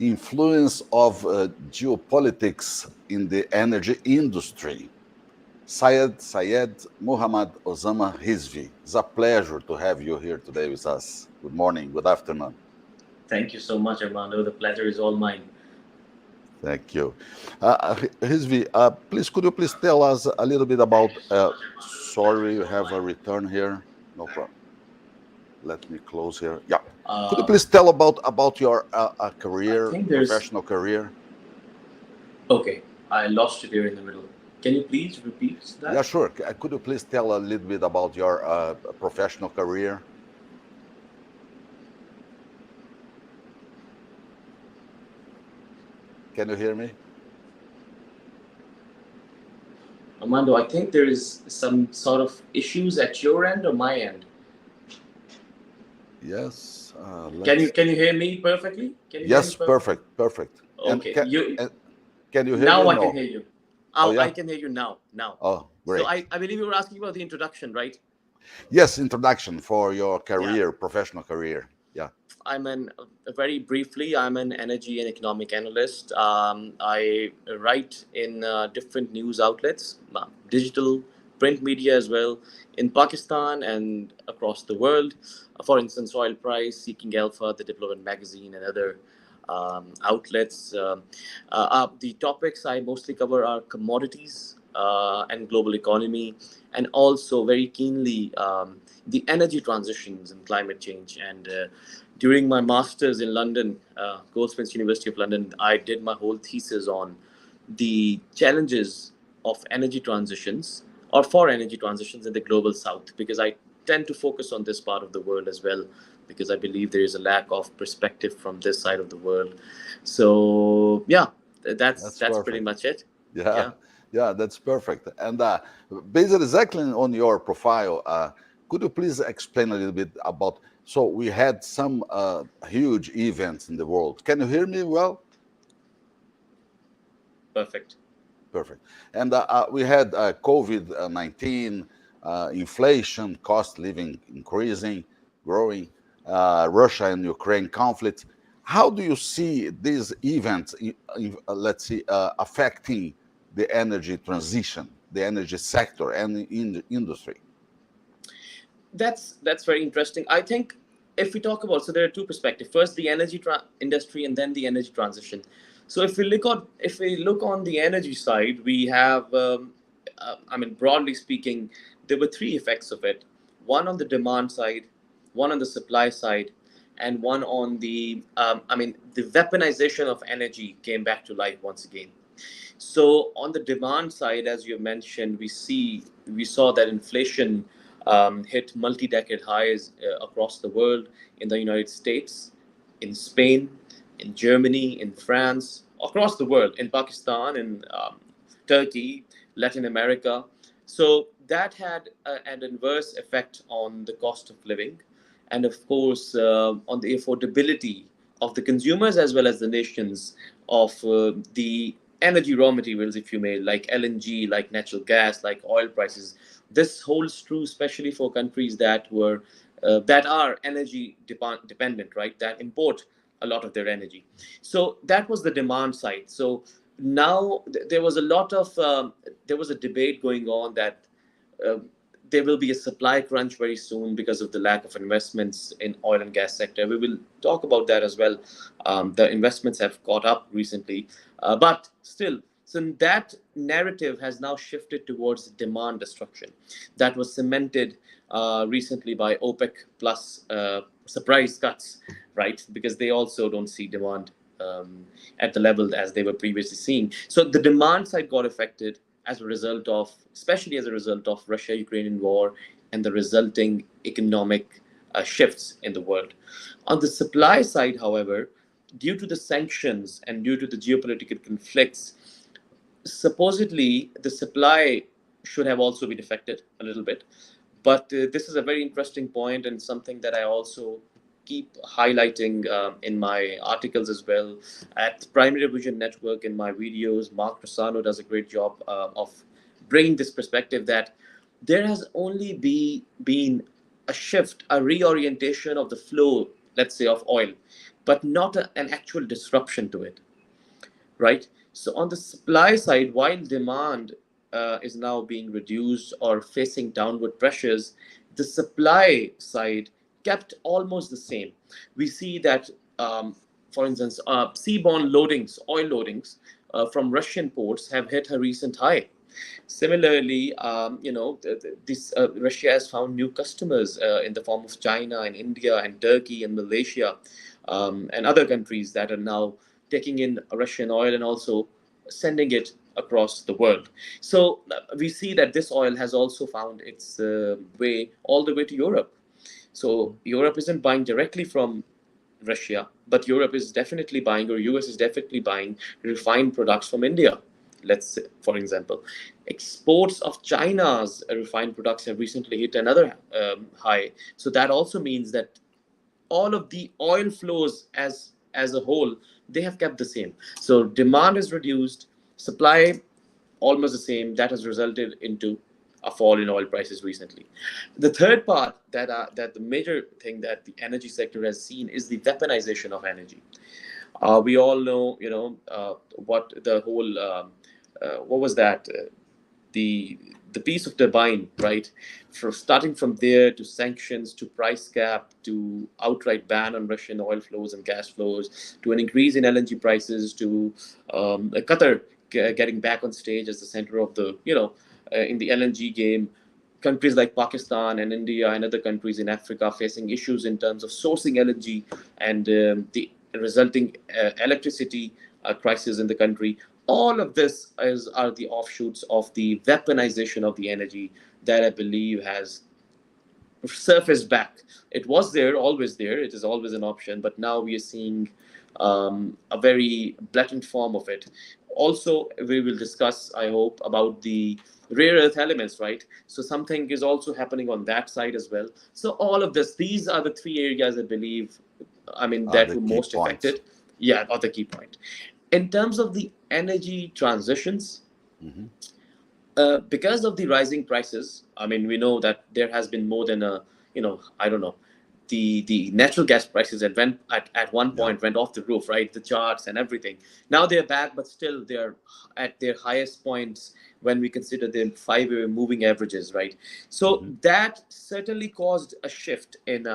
Influence of geopolitics in the energy industry. Syed Muhammad Osama Rizvi. It's a pleasure to have you here today with us. Good morning, good afternoon. Thank you so much, Armando. The pleasure is all mine. Thank you. Rizvi, please, could you please tell us a little bit about, sorry, you have a return here. No problem. Let me close here. Yeah. Could you Uh, please tell about your I career, think there's. professional career? Okay, I lost you there in the middle. Can you please repeat Yeah, that? sure. Could you please tell a little bit about your professional career? Can you hear me? Armando, I think there is some sort of issues at your end or my end. Yes. Can you Let's. can you hear me perfectly? Can you hear me Yes, perfectly? perfect, perfect. And Okay, you can you hear me? now I can No. hear you. Oh Oh, I yeah. can hear you now. Now. Oh, So great. I believe you were asking about the introduction, right? Yes, introduction for your Yeah. career, professional career. Yeah. I'm an very briefly. I'm an energy and economic analyst. I write in different news outlets, digital, print media as well, in Pakistan and across the world. For instance, Oil Price, Seeking Alpha, The Development Magazine, and other outlets. The topics I mostly cover are commodities and global economy, and also very keenly the energy transitions and climate change. And during my master's in London, Goldsmiths University of London, I did my whole thesis on the challenges of energy transitions or for energy transitions in the global south, because I tend to focus on this part of the world as well, because I believe there is a lack of perspective from this side of the world. So yeah, that's That's that's pretty perfect. much it. Yeah. Yeah. Yeah, that's perfect. And based exactly on your profile, could you please explain a little bit about? So we had some huge events in the world. Can you hear me well? Perfect. Perfect. And we had COVID-19, inflation, cost living increasing, growing, Russia and Ukraine conflict. How do you see these events, let's see, affecting the energy transition, the energy sector, and in the industry? That's very interesting. I think if we talk about, so there are two perspectives. First, the energy industry, and then the energy transition. So if we look on the energy side, we have, I mean, broadly speaking, there were three effects of it. One on the demand side, one on the supply side, and one on the, I mean, the weaponization of energy came back to life once again. So on the demand side, as you mentioned, we saw that inflation hit multi-decade highs across the world, in the United States, in Spain, in Germany, in France, across the world, in Pakistan, in Turkey, Latin America. So that had an adverse effect on the cost of living, and of course on the affordability of the consumers as well as the nations of the energy raw materials, if you may, like LNG, like natural gas, like oil prices. This holds true especially for countries that are energy dependent, right? That import a lot of their energy. So that was the demand side. So now there was a lot of there was a debate going on that uh, there will be a supply crunch very soon because of the lack of investments in oil and gas sector. We will talk about that as well. The investments have caught up recently, but still, so that narrative has now shifted towards demand destruction. That was cemented recently by OPEC plus surprise cuts, right? Because they also don't see demand at the level as they were previously seeing. So the demand side got affected as a result of, especially as a result of Russia-Ukrainian war and the resulting economic shifts in the world. On the supply side, however, due to the sanctions and due to the geopolitical conflicts, supposedly the supply should have also been affected a little bit. But this is a very interesting point and something that I also keep highlighting in my articles as well. At Primary Vision Network, in my videos, Mark Rosano does a great job of bringing this perspective that there has only been a shift, a reorientation of the flow let's say, of oil, but not an actual disruption to it, right? So on the supply side, while demand is now being reduced or facing downward pressures, the supply side kept almost the same. We see that, for instance, seaborne loadings, oil loadings from Russian ports have hit a recent high. Similarly, this Russia has found new customers in the form of China and India and Turkey and Malaysia, and other countries that are now taking in Russian oil and also sending it across the world. So we see that this oil has also found its way all the way to Europe. So Europe isn't buying directly from Russia, but Europe is definitely buying, or US is definitely buying refined products from India. Let's say, for example, exports of China's refined products have recently hit another high. So that also means that all of the oil flows as a whole, they have kept the same. So demand is reduced, supply almost the same. That has resulted into a fall in oil prices recently. The third part that the major thing that the energy sector has seen is the weaponization of energy. We all know, what the whole what was that? The the piece of turbine, right? For starting from there to sanctions to price cap to outright ban on Russian oil flows and gas flows to an increase in LNG prices to Qatar getting back on stage as the center of the in the LNG game. Countries like Pakistan and India and other countries in Africa facing issues in terms of sourcing LNG and the resulting electricity crisis in the country. All of this are the offshoots of the weaponization of the energy that I believe has surfaced back. It was there, always there. It is always an option, but now we are seeing a very blatant form of it. Also, we will discuss, I hope, about the rare earth elements, right? So something is also happening on that side as well. So all of this, these are the three areas I believe, I mean, that The were key most points. affected. Yeah, or the key point. In terms of the energy transitions, Hmm. because of the rising prices, I mean, we know that there has been more than I don't know, the natural gas prices that went at one Yeah. point went off the roof, right? The charts and everything. Now they're back, but still they're at their highest points when we consider the 5-year moving averages, right? So Hmm. that certainly caused a shift in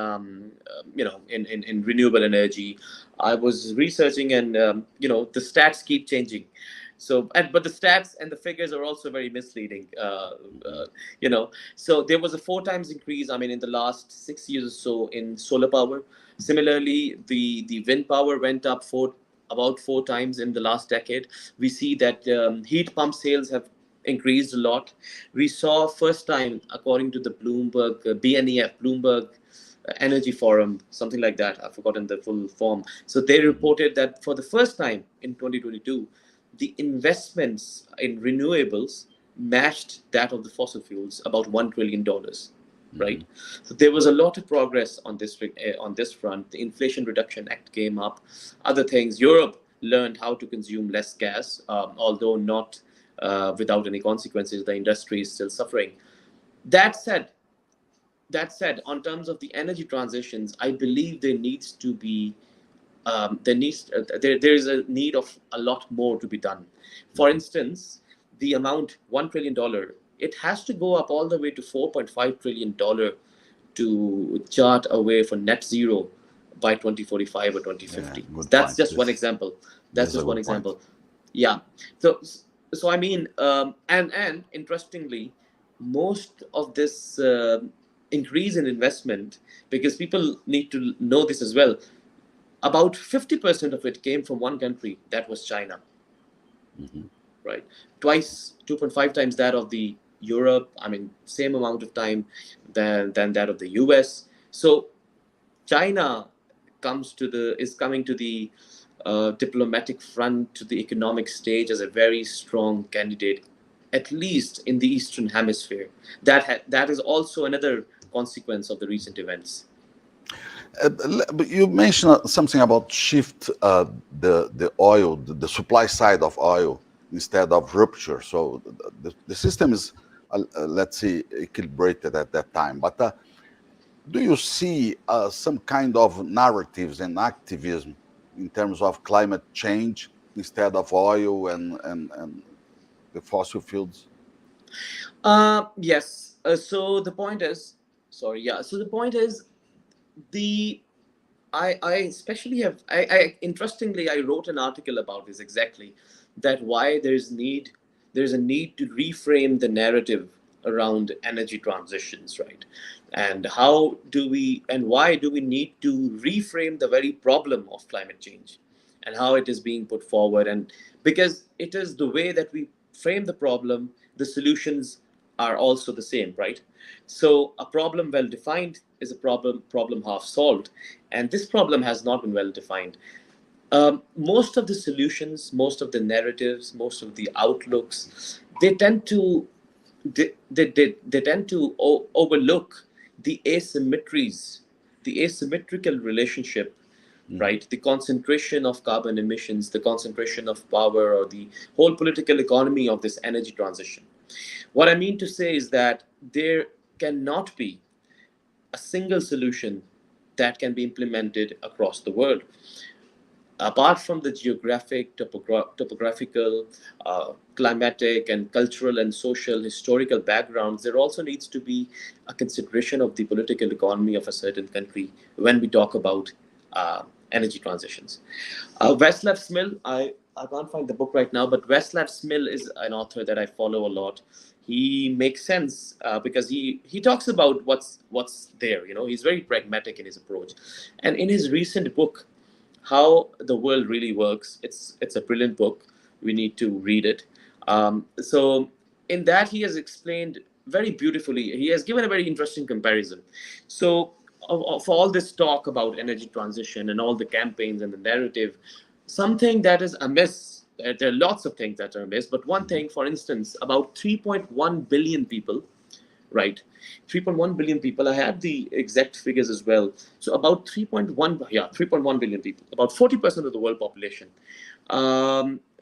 in renewable energy. I was researching, and the stats keep changing. So, but the stats and the figures are also very misleading. Hmm. So there was a 4 times increase. I mean, in the last 6 years or so in solar power. Similarly, the wind power went up about 4 times in the last decade. We see that heat pump sales have increased a lot. We saw first time, according to the Bloomberg BNEF, Bloomberg Energy Forum, something like that. I've forgotten the full form. So they Hmm. reported that for the first time in 2022, the investments in renewables matched that of the fossil fuels, about $1 trillion, Hmm. right? So there was a lot of progress on this front. The Inflation Reduction Act came up. Other things, Europe learned how to consume less gas, although not without any consequences. The industry is still suffering. That said, on terms of the energy transitions, I believe there is a need of a lot more to be done. For Hmm. instance, the amount $1 trillion, it has to go up all the way to $4.5 trillion to chart a way for net zero by 2045 or Yeah. 2050. Good That's point. just one example. That's This is a just one good point. example. Yeah. So so I mean, and interestingly, most of this increase in investment, because people need to know this as well, about 50% of it came from one country, that was China, Hmm. right? Twice, 2.5 times that of the Europe. I mean, same amount of time than that of the US. So China is coming to the diplomatic front, to the economic stage as a very strong candidate, at least in the Eastern Hemisphere. That is also another consequence of the recent events. But you mentioned something about shift the oil, the supply side of oil instead of rupture. So the system is, let's see, equilibrated at that time. But Do you see some kind of narratives and activism in terms of climate change instead of oil and the fossil fuels? Yes. So the point is, sorry, yeah. So the point is, the I especially have I interestingly I wrote an article about this exactly, that why there's a need to reframe the narrative around energy transitions, right? And how do we and why do we need to reframe the very problem of climate change and how it is being put forward? And because it is the way that we frame the problem, the solutions are also the same, right? So a problem well defined is a problem half solved, and this problem has not been well defined. Most of the solutions, most of the narratives, most of the outlooks, they tend to they tend to overlook the asymmetries, the asymmetrical relationship, Mhm. right? The concentration of carbon emissions, the concentration of power, or the whole political economy of this energy transition. What I mean to say is that there cannot be a single solution that can be implemented across the world. Apart from the geographic, topographical, climatic, and cultural and social historical backgrounds, there also needs to be a consideration of the political economy of a certain country when we talk about energy transitions. Václav Smil, I can't find the book right now, but Václav Smil is an author that I follow a lot. He makes sense because he talks about what's there. You know, he's very pragmatic in his approach, and in his recent book, How the World Really Works, it's a brilliant book. We need to read it. So in that he has explained very beautifully. He has given a very interesting comparison. So of all this talk about energy transition and all the campaigns and the narrative, something that is amiss. There are lots of things that are amiss, but one Mhm. thing, for instance, about 3.1 billion people, right? 3.1 billion people. I had the exact figures as well. So about 3.1, yeah, 3.1 billion people, about 40% of the world population.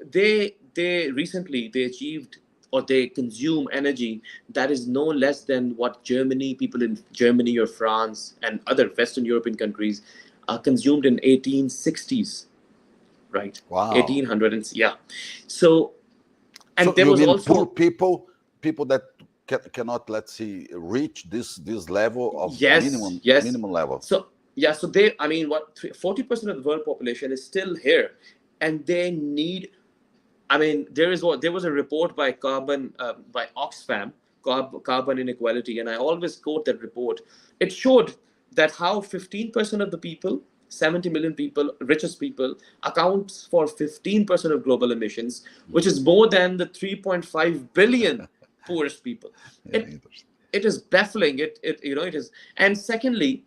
They recently they achieved or they consume energy that is no less than what people in Germany or France and other Western European countries consumed in 1860s, right? Wow. 1800, and yeah. So, and So there you was mean poor also, people, people that cannot, let's see, reach this level of yes, yes. minimum level? So yeah, so they, I mean, 40% of the world population is still here, and they need. I mean, there was a report by by Oxfam, carbon inequality, and I always quote that report. It showed that how 15% of the people, 70 million people, richest people, accounts for 15% of global emissions, which Mhm. is more than the 3.5 billion poorest people. Yeah, It interesting. it is baffling. It you know it is. And secondly,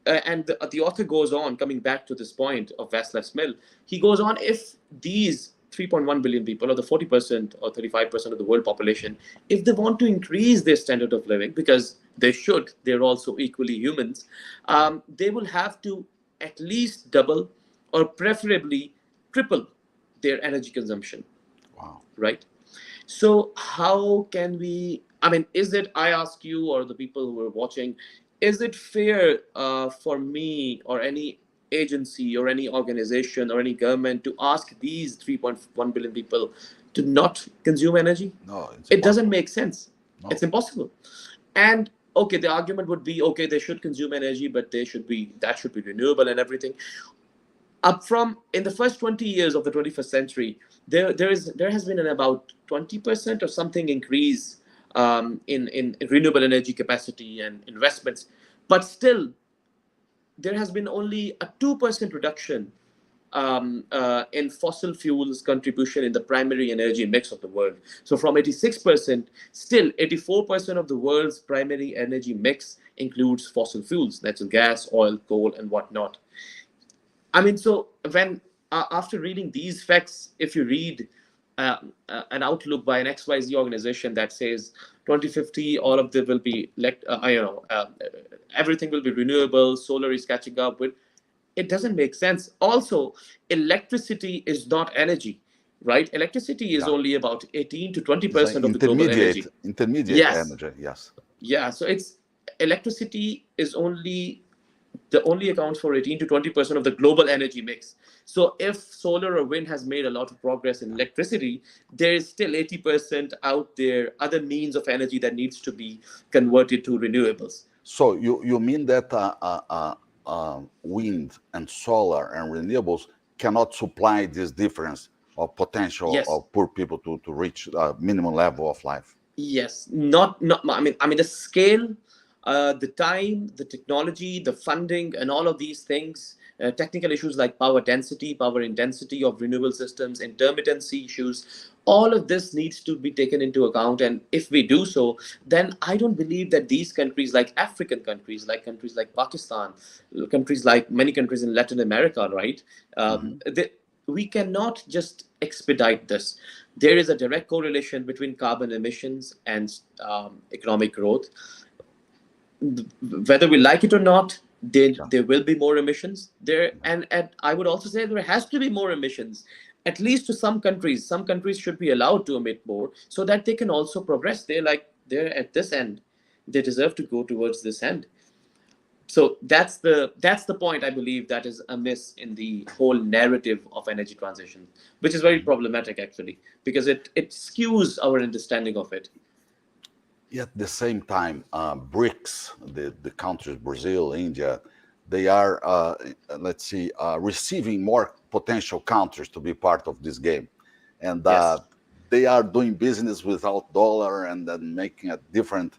and the author goes on, coming back to this point of Václav Smil, he goes on, if these 3.1 billion people, or the 40% or 35% of the world population, if they want to increase their standard of living, because they should, they're also equally humans, they will have to at least double or preferably triple their energy consumption, Wow. right? So how can we? I mean, is it? I ask you or the people who are watching, is it fair for me or any agency or any organization or any government to ask these 3.1 billion people to not consume energy? No, it's It doesn't impossible. make sense. It's No. impossible. And okay, the argument would be, okay, they should consume energy, but that should be renewable and everything. Up from in the first 20 years of the 21st century, there has been an about 20% or something increase in renewable energy capacity and investments, but still there has been only a 2% reduction in fossil fuels contribution in the primary energy mix of the world. So from 86%, still 84% of the world's primary energy mix includes fossil fuels, natural gas, oil, coal, and whatnot. I mean, so when after reading these facts, if you read an outlook by an XYZ organization that says 2050, all of them will be, everything will be renewable, solar is catching up with, it doesn't make sense. Also, electricity is not energy, right? Electricity is Yeah. only about 18 to It's an 20% of the global energy. intermediate Yes, energy. Yes. yeah. So it's, electricity is only accounts for 18 to 20% of the global energy mix. So if solar or wind has made a lot of progress in electricity, there is still 80% out there, other means of energy that needs to be converted to renewables. So you mean that wind and solar and renewables cannot supply this difference of potential Yes. of poor people to reach a minimum level of life? Yes, not. I mean, the scale, the time, the technology, the funding, and all of these things. Technical issues like power density, power intensity of renewable systems, intermittency issues. All of this needs to be taken into account, and if we do so, then I don't believe that these countries, like African countries like Pakistan, countries like many countries in Latin America, right? Hmm. We cannot just expedite this. There is a direct correlation between carbon emissions and economic growth. Whether we like it or not, Yeah. there will be more emissions there, and I would also say there has to be more emissions, at least to some countries. Some countries should be allowed to emit more so that they can also progress. They're at this end, they deserve to go towards this end. So that's the point I believe that is amiss in the whole narrative of energy transition, which is very Mhm. problematic actually, because it skews our understanding of it. At the same time, BRICS, the countries, Brazil, India, they are, let's see, receiving more potential countries to be part of this game. And Yes. they are doing business without dollar and then making a different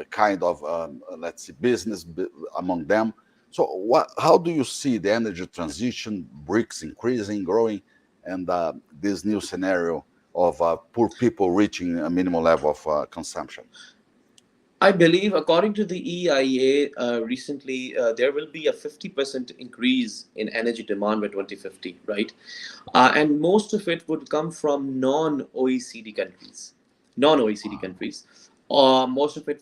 kind of, let's see, business among them. So how do you see the energy transition, BRICS increasing, growing, and this new scenario of poor people reaching a minimum level of consumption? I believe, according to the EIA, recently there will be a 50% increase in energy demand by 2050, right? And most of it would come from non-OECD countries. Non-OECD countries. Most of it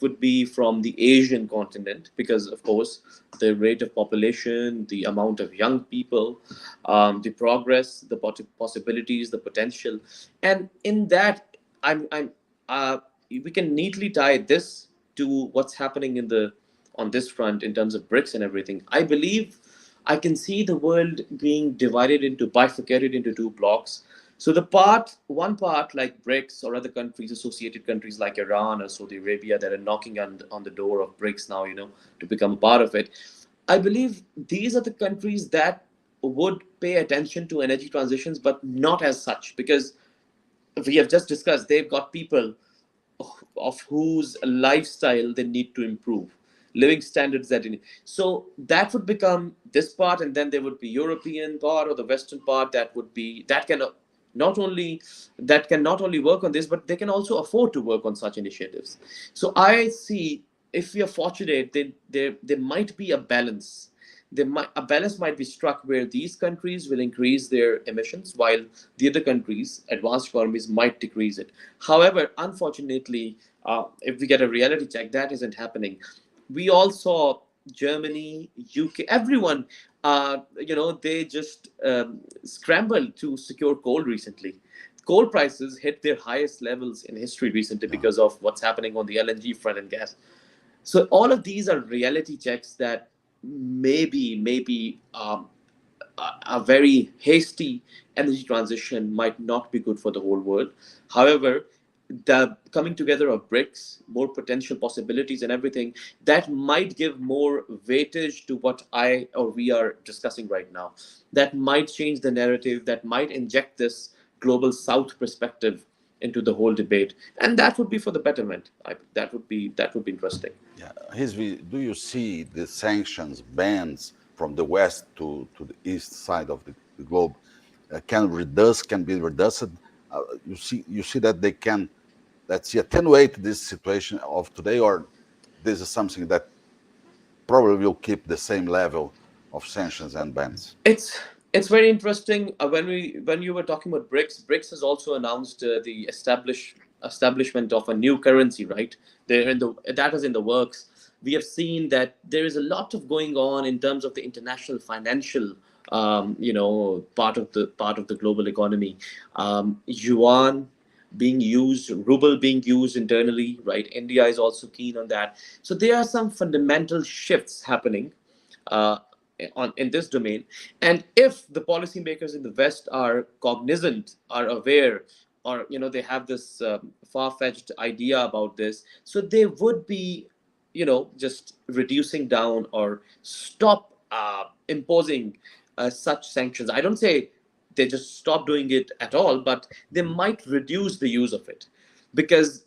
would be from the Asian continent because, of course, the rate of population, the amount of young people, the progress, the possibilities, the potential, and in that, I'm we can neatly tie this to what's happening on this front in terms of BRICS and everything. I believe I can see the world being divided into bifurcated into two blocks. So one part like BRICS or other countries, associated countries like Iran or Saudi Arabia that are knocking on the door of BRICS now, to become a part of it. I believe these are the countries that would pay attention to energy transitions, but not as such, because we have just discussed they've got people of whose lifestyle they need to improve, living standards so that would become this part, and then there would be European part or the Western part that can not only work on this, but they can also afford to work on such initiatives. So I see, if we are fortunate, then there might be a balance. A balance might be struck where these countries will increase their emissions while the other countries, advanced economies, might decrease it. However, unfortunately, if we get a reality check, that isn't happening. We all saw Germany, UK, everyone, they just scrambled to secure coal recently. Coal prices hit their highest levels in history recently Yeah. because of what's happening on the LNG front and gas. So all of these are reality checks that maybe a very hasty energy transition might not be good for the whole world. However, the coming together of BRICS, more potential possibilities and everything, that might give more weightage to what I or we are discussing right now. That might change the narrative, that might inject this global South perspective into the whole debate. And that would be for the betterment. That would be interesting. Yeah. Hizvi, do you see the sanctions, bans from the west to the east side of the globe can be reduced? You see that they can, let's see, attenuate this situation of today, or this is something that probably will keep the same level of sanctions and bans? It's very interesting. When you were talking about BRICS, BRICS has also announced the establishment of a new currency, right? That is in the works. We have seen that there is a lot of going on in terms of the international financial, part of the global economy. Yuan. being used, ruble being used internally, right? India is also keen on that. So there are some fundamental shifts happening uh, in this domain. And if the policymakers in the West are cognizant, are aware, or they have this far-fetched idea about this, so they would be just reducing down or stop imposing such sanctions. I don't say they just stop doing it at all, but they might reduce the use of it, because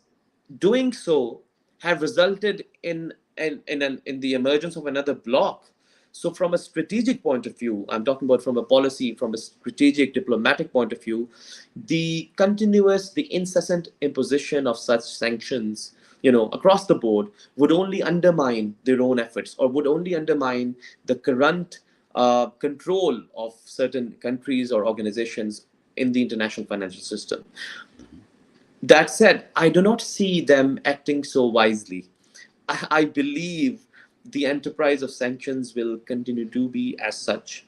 doing so have resulted in the emergence of another bloc. So from a strategic point of view, I'm talking about from a policy, from a strategic diplomatic point of view, the incessant imposition of such sanctions, across the board, would only undermine their own efforts, or would only undermine the current control of certain countries or organizations in the international financial system. That said, I do not see them acting so wisely. I believe the enterprise of sanctions will continue to be as such,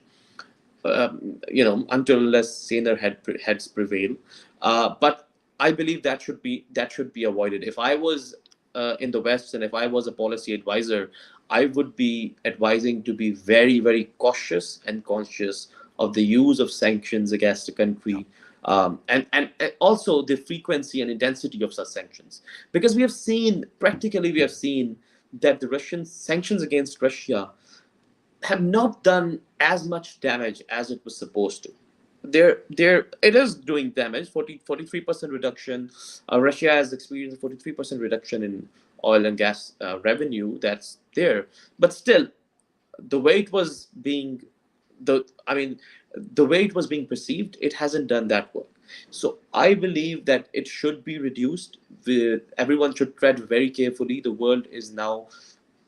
until unless saner heads prevail. But I believe that should be avoided. If I was in the West, and if I was a policy advisor, I would be advising to be very, very cautious and conscious of the use of sanctions against a Yeah. country, and also the frequency and intensity of such sanctions, because we have seen that the Russian sanctions against Russia have not done as much damage as it was supposed to. It is doing damage. 43% reduction. Russia has experienced a 43% reduction in oil and gas revenue. That's there, but still, the way it was being, the I mean, the way it was being perceived, it hasn't done that work. So I believe that it should be reduced. Everyone should tread very carefully. The world is now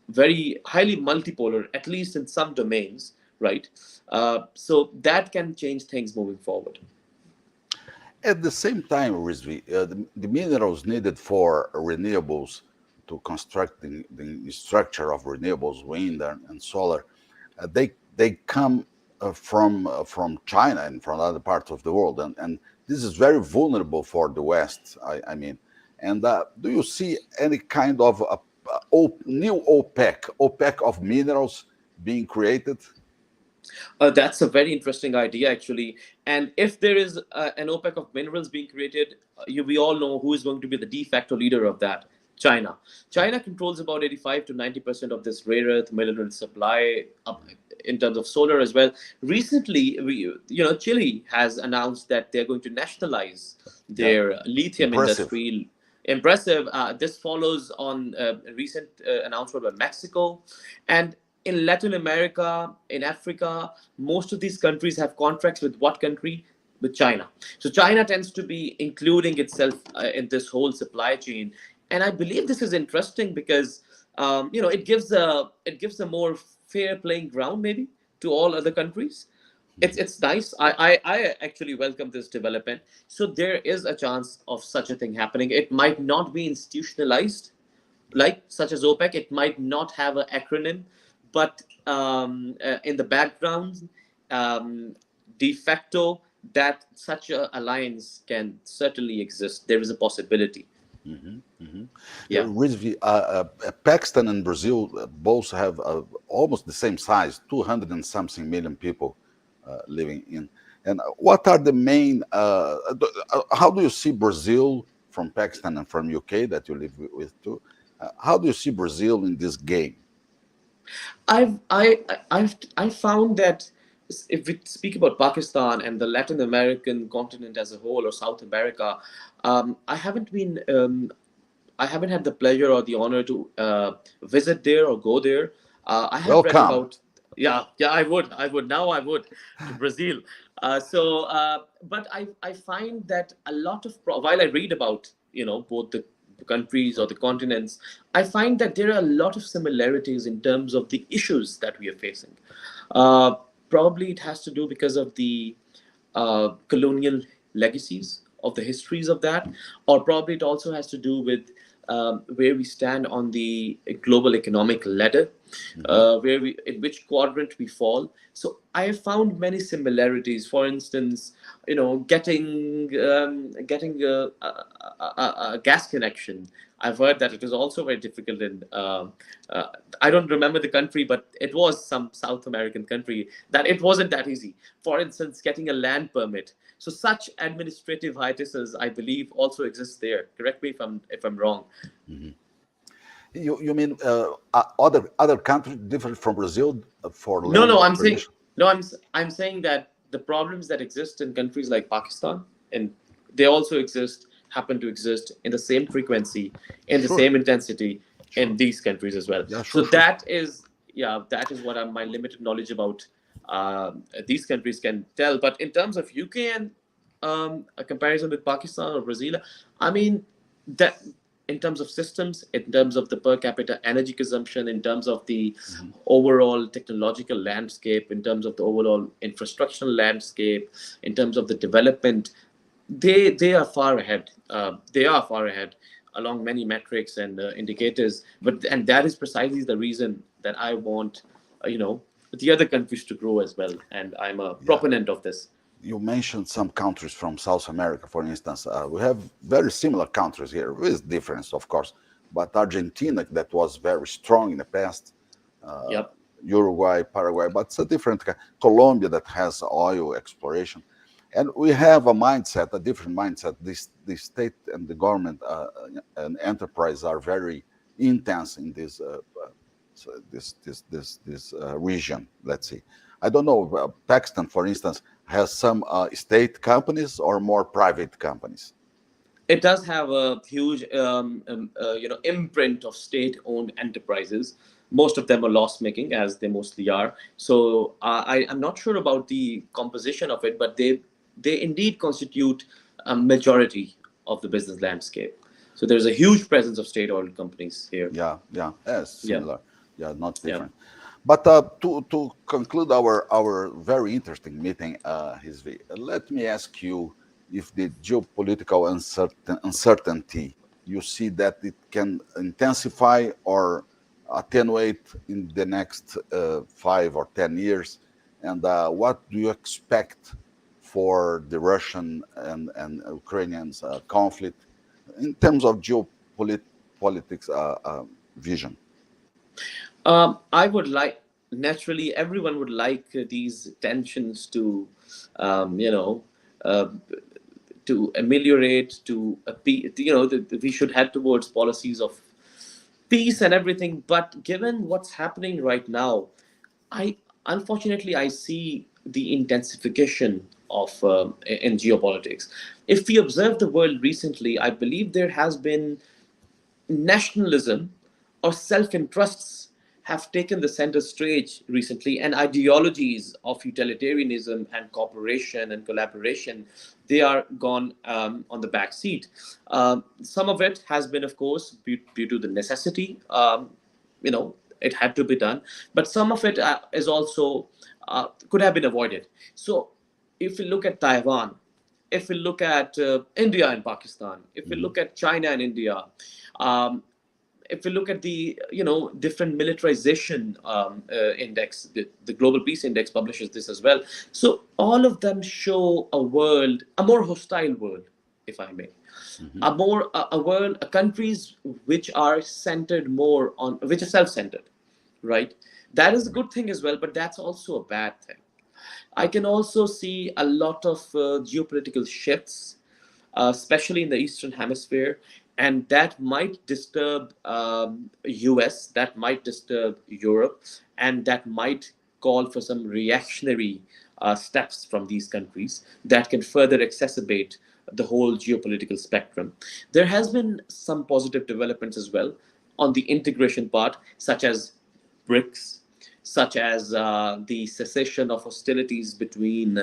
very highly multipolar, at least in some domains, right? So that can change things moving forward. At the same time, Rizvi, the minerals needed for renewables to construct the structure of renewables, wind and solar, they come from China and from other parts of the world, and this is very vulnerable for the West. I mean, and do you see any kind of new OPEC of minerals being created? That's a very interesting idea, actually. And if there is an OPEC of minerals being created, we all know who is going to be the de facto leader of that. China. Yeah. China controls about 85 to 90% of this rare earth mineral supply, in terms of solar as well. Recently, Chile has announced that they're going to nationalize Yeah. their lithium Impressive. industry. Impressive. This follows on a recent announcement by Mexico. And in Latin America, in Africa, most of these countries have contracts with what country? With China. So China tends to be including itself in this whole supply chain, and I believe this is interesting because it gives a more fair playing ground maybe to all other countries. It's nice. I actually welcome this development. So there is a chance of such a thing happening. It might not be institutionalized, like such as OPEC. It might not have an acronym, but in the background, um, de facto, that such a alliance can certainly exist. There is a possibility. Hmm. Hmm. Yeah. Rizvi, Pakistan and Brazil both have almost the same size, 200 and something million people living in. And what are the main, how do you see Brazil from Pakistan and from UK that you live with too? How do you see Brazil in this game? I found that if we speak about Pakistan and the Latin American continent as a whole, or South America, I haven't had the pleasure or the honor to visit there or go there. I have read Welcome. about, yeah, yeah, I would to Brazil. But I find that a lot of while I read about both the countries or the continents, I find that there are a lot of similarities in terms of the issues that we are facing. Uh, Probably it has to do because of the colonial legacies of the histories of that, or probably it also has to do with where we stand on the global economic ladder, Hmm. where we in which quadrant we fall. So I have found many similarities. For instance, getting a gas connection. I've heard that it is also very difficult in. Uh, I don't remember the country, but it was some South American country that it wasn't that easy. For instance, getting a land permit. So such administrative hiatuses, I believe, also exist there. Correct me if I'm wrong. Hmm. You mean other countries different from Brazil for No, land no, I'm saying permission? no, I'm saying that the problems that exist in countries like Pakistan, and they also happen to exist in the same frequency, in the Sure, same intensity in sure. these countries as well. Yeah, So sure, sure. that is what my limited knowledge about these countries can tell. But in terms of UK and a comparison with Pakistan or Brazil, I mean that in terms of systems, in terms of the per capita energy consumption, in terms of the Hmm. overall technological landscape, in terms of the overall infrastructural landscape, in terms of the development, they are far ahead. They are far ahead along many metrics and indicators. And that is precisely the reason that I want, the other countries to grow as well. And I'm a Yeah. proponent of this. You mentioned some countries from South America, for instance. We have very similar countries here, with difference, of course. But Argentina, that was very strong in the past, uh, Yep. Uruguay, Paraguay, but it's a different. Colombia that has oil exploration, and we have a mindset, a different mindset. The state and the government and enterprise are very intense in this region. Let's see. I don't know. Pakistan, for instance, has some state companies or more private companies. It does have a huge imprint of state-owned enterprises. Most of them are loss-making, as they mostly are. So I'm not sure about the composition of it, but they indeed constitute a majority of the business landscape. So there's a huge presence of state-owned companies here. Yeah, yeah, yes, Yeah, similar. Yeah, not yeah. different. But to conclude our very interesting meeting, Hizvi, let me ask you if the geopolitical uncertainty you see that it can intensify or attenuate in the next 5 or 10 years, and what do you expect for the Russian and Ukrainians conflict in terms of geopolitics vision? I would like naturally everyone would like these tensions to, um, you know, uh, to ameliorate, we should head towards policies of peace and everything. But given what's happening right now, I unfortunately I see the intensification of in geopolitics. If we observe the world recently, I believe there has been nationalism or self-interests have taken the center stage recently, and ideologies of utilitarianism and cooperation and collaboration, they are gone on the back seat. Some of it has been, of course, due to the necessity. It had to be done, but some of it is also could have been avoided. So if we look at Taiwan, if we look at India and Pakistan, if we Mhm. look at China and India, um, if we look at the different militarization index, the Global Peace Index publishes this as well. So all of them show a more hostile world, if I may, Mhm. a world, countries which are centered more on, which are self-centered, right? That is a good thing as well, but that's also a bad thing. I can also see a lot of geopolitical shifts, especially in the Eastern Hemisphere, and that might disturb US, that might disturb Europe, and that might call for some reactionary steps from these countries that can further exacerbate the whole geopolitical spectrum. There has been some positive developments as well on the integration part, such as BRICS, such as the cessation of hostilities between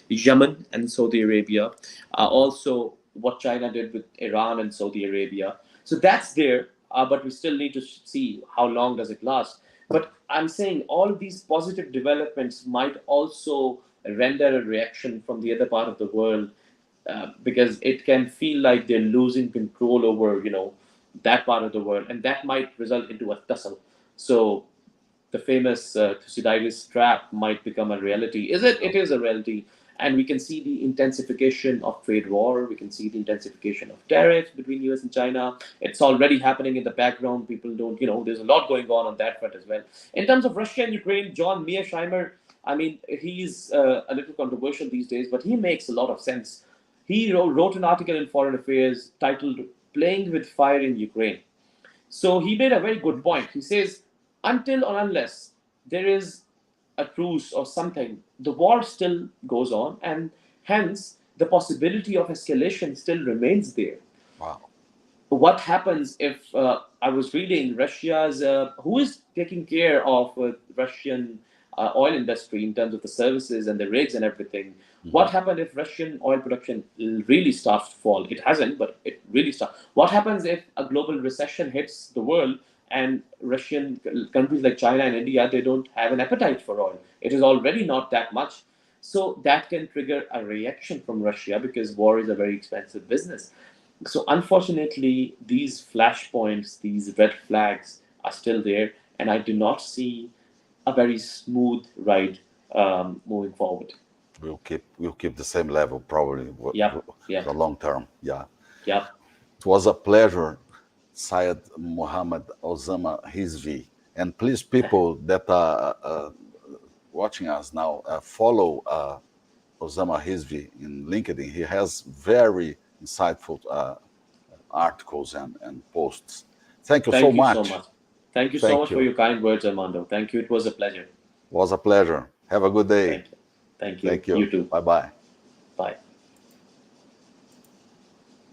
Yemen and Saudi Arabia, Mhm. also what China did with Iran and Saudi Arabia. So that's there, but we still need to see how long does it last. But I'm saying all of these positive developments might also render a reaction from the other part of the world, because it can feel like they're losing control over, that part of the world, and that might result into a tussle. So the famous Thucydides trap might become a reality. Is it? It is a reality. And we can see the intensification of trade war. We can see the intensification of tariffs between US and China. It's already happening in the background. People don't, there's a lot going on that front as well. In terms of Russia and Ukraine, John Mearsheimer, I mean, he's a little controversial these days, but he makes a lot of sense. He wrote an article in Foreign Affairs titled Playing with Fire in Ukraine. So he made a very good point. He says, until or unless there is a truce or something, the war still goes on, and hence the possibility of escalation still remains there. Wow. What happens if I was reading Russia's who is taking care of Russian oil industry in terms of the services and the rigs and everything? What Hmm. happened if Russian oil production really starts to fall? It hasn't, but it really starts. What happens if a global recession hits the world and Russian countries like China and India, they don't have an appetite for oil? It is already not that much. So that can trigger a reaction from Russia because war is a very expensive business. So unfortunately, these flashpoints, these red flags are still there, and I do not see a very smooth ride moving forward. We'll keep the same level probably Yep, yep, for the long term. Yeah. yep. It was a pleasure, Syed Muhammad Osama Hizvi. And please, people that are watching us now, follow Osama Hizvi in LinkedIn. He has very insightful articles and posts. Thank you so Thank you so much. much. Thank you so Thank much for you. your kind words, Armando. Thank you. It was a pleasure. It was a pleasure. Have a good day. Thank you. Thank you. Thank you. You too. Bye bye.